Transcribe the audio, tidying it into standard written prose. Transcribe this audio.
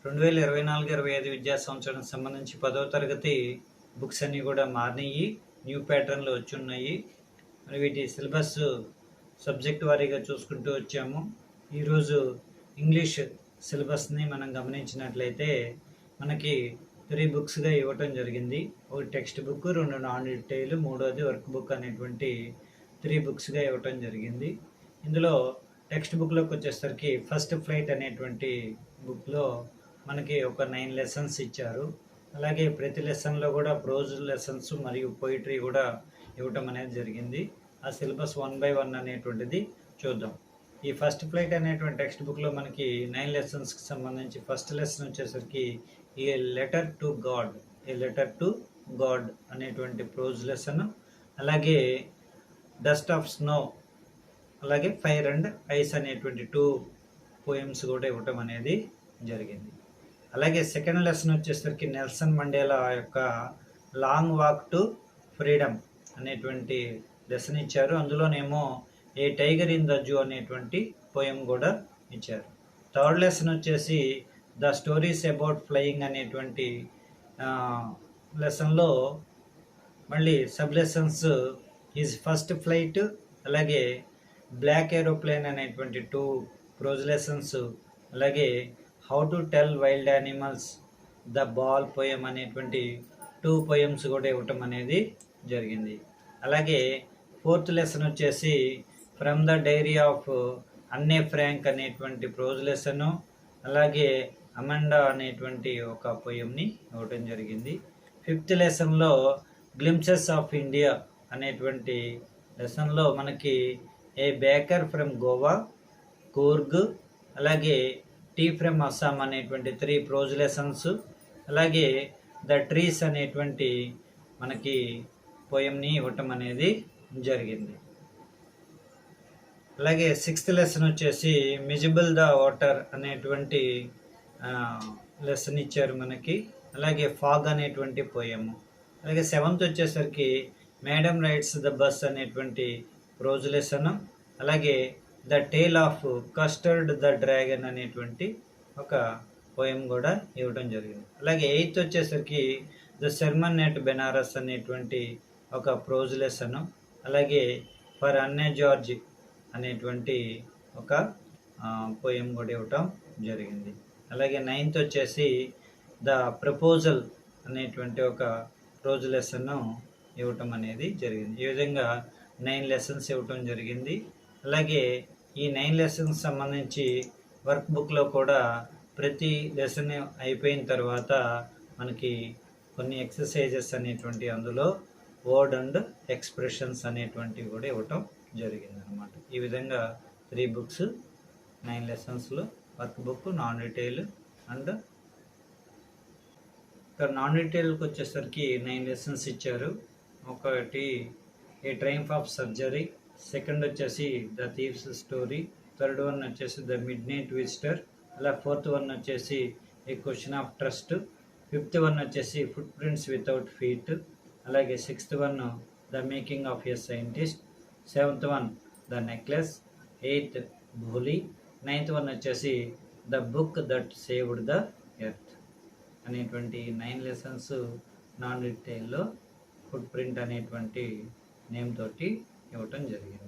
2024-25 విద్యా సంవత్సరానికి సంబంధించి 10వ తరగతి బుక్స్ అన్నీ కూడా మారినాయి. న్యూ ప్యాటర్న్లో వచ్చున్నాయి. మరి వీటి సిలబస్ సబ్జెక్ట్ వారీగా చూసుకుంటూ వచ్చాము. ఈరోజు ఇంగ్లీష్ సిలబస్ని మనం గమనించినట్లయితే మనకి 3 బుక్స్గా ఇవ్వటం జరిగింది. ఒకటి టెక్స్ట్ బుక్, 2 నాన్ డీటెయిల్, మూడోది వర్క్ బుక్ అనేటువంటి 3 బుక్స్గా ఇవ్వటం జరిగింది. ఇందులో టెక్స్ట్ బుక్లోకి వచ్చేసరికి ఫస్ట్ ఫ్లైట్ అనేటువంటి బుక్లో మనకి ఒక 9 లెసన్స్ ఇచ్చారు. అలాగే ప్రతి లెసన్లో కూడా ప్రోజ్ లెసన్స్ మరియు పోయిటరీ కూడా ఇవ్వటం అనేది జరిగింది. ఆ సిలబస్ 1 by 1 అనేటువంటిది చూద్దాం. ఈ ఫస్ట్ ఫ్లైట్ అనేటువంటి టెక్స్ట్ బుక్లో మనకి 9 లెసన్స్కి సంబంధించి ఫస్ట్ లెసన్ వచ్చేసరికి ఏ లెటర్ టు గాడ్ అనేటువంటి ప్రోజ్ లెసన్, అలాగే డస్ట్ ఆఫ్ స్నో, అలాగే ఫైర్ అండ్ ఐస్ అనేటువంటి 2 పోయమ్స్ కూడా ఇవ్వటం అనేది జరిగింది. అలాగే సెకండ్ లెసన్ వచ్చేసరికి నెల్సన్ మండేలా యొక్క లాంగ్ వాక్ టు ఫ్రీడమ్ అనేటువంటి లెసన్ ఇచ్చారు. అందులోనేమో ఏ టైగర్ ఇన్ ద జూ అనేటువంటి పోయం కూడా ఇచ్చారు. థర్డ్ లెసన్ వచ్చేసి ద స్టోరీస్ అబౌట్ ఫ్లయింగ్ అనేటువంటి లెసన్లో మళ్ళీ sub lessons is first flight, అలాగే బ్లాక్ ఏరోప్లేన్ అనేటువంటి 2 ప్రోజ్ లెసన్స్, అలాగే how to tell wild animals, the ball poem అనేటువంటి 2 పోయమ్స్ కూడా ఇవ్వటం అనేది జరిగింది. అలాగే ఫోర్త్ లెసన్ వచ్చేసి ఫ్రమ్ ద డైరీ ఆఫ్ అన్నే ఫ్రాంక్ అనేటువంటి ప్రోజ్ లెసన్, అలాగే అమండా అనేటువంటి ఒక పోయంని ఇవ్వటం జరిగింది. ఫిఫ్త్ లెసన్లో గ్లింప్సెస్ ఆఫ్ ఇండియా అనేటువంటి లెసన్లో మనకి a baker from Goa, Coorg, అలాగే టీ ఫ్రమ్ అస్సాం అనేటువంటి 3 ప్రోజ్ లెసన్స్, అలాగే ద ట్రీస్ అనేటువంటి మనకి పోయంని ఇవ్వటం అనేది జరిగింది. అలాగే సిక్స్త్ లెసన్ వచ్చేసి మిజిబుల్ ద వాటర్ అనేటువంటి లెసన్ ఇచ్చారు మనకి, అలాగే ఫాగ్ అనేటువంటి పోయము. అలాగే సెవెంత్ వచ్చేసరికి మేడమ్ రైడ్స్ ద బస్ అనేటువంటి ప్రోజ్ లెసన్, అలాగే the tale of custard the dragon అనేటువంటి ఒక పోయం కూడా ఇవ్వడం జరిగింది. అలాగే ఎయిత్ వచ్చేసరికి ద సెర్మన్ ఎట్ బెనారస్ అనేటువంటి ఒక ప్రోజ్ లెసన్, అలాగే ఫర్ అన్నే జార్జ్ అనేటువంటి ఒక పోయం కూడా ఇవ్వటం జరిగింది. అలాగే నైన్త్ వచ్చేసి ద ప్రపోజల్ అనేటువంటి ఒక ప్రోజ్ లెసన్ ఇవ్వటం అనేది జరిగింది. ఈ విధంగా 9 లెసన్స్ ఇవ్వటం జరిగింది. అలాగే ఈ 9 లెసన్స్ సంబంధించి వర్క్ బుక్లో కూడా ప్రతి లెసన్ అయిపోయిన తర్వాత మనకి కొన్ని ఎక్సర్సైజెస్ అనేటువంటి అందులో వర్డ్ అండ్ ఎక్స్ప్రెషన్స్ అనేటువంటివి కూడా ఇవ్వటం జరిగింది అనమాట. ఈ విధంగా 3 బుక్స్ 9 లెసన్స్లో workbook, non detail and ఇక్కడ నాన్ డీటెయిల్కి వచ్చేసరికి 9 లెసన్స్ ఇచ్చారు. ఒకటి a triumph of surgery, second వచ్చేసి the thieves story, third one వచ్చేసి ద మిడ్ నైట్ విజిటర్, అలా ఫోర్త్ వన్ వచ్చేసి a question of trust, fifth one వచ్చేసి ఫుట్ ప్రింట్స్ వితౌట్ ఫీట్, అలాగే sixth one the making of a scientist, seventh one the necklace, eighth Bholi, ninth one వచ్చేసి the book that saved the earth అనేటువంటి 9 lessons non డీటెయిల్లో foot print అనేటువంటి name తోటి ఇవ్వటం జరిగింది.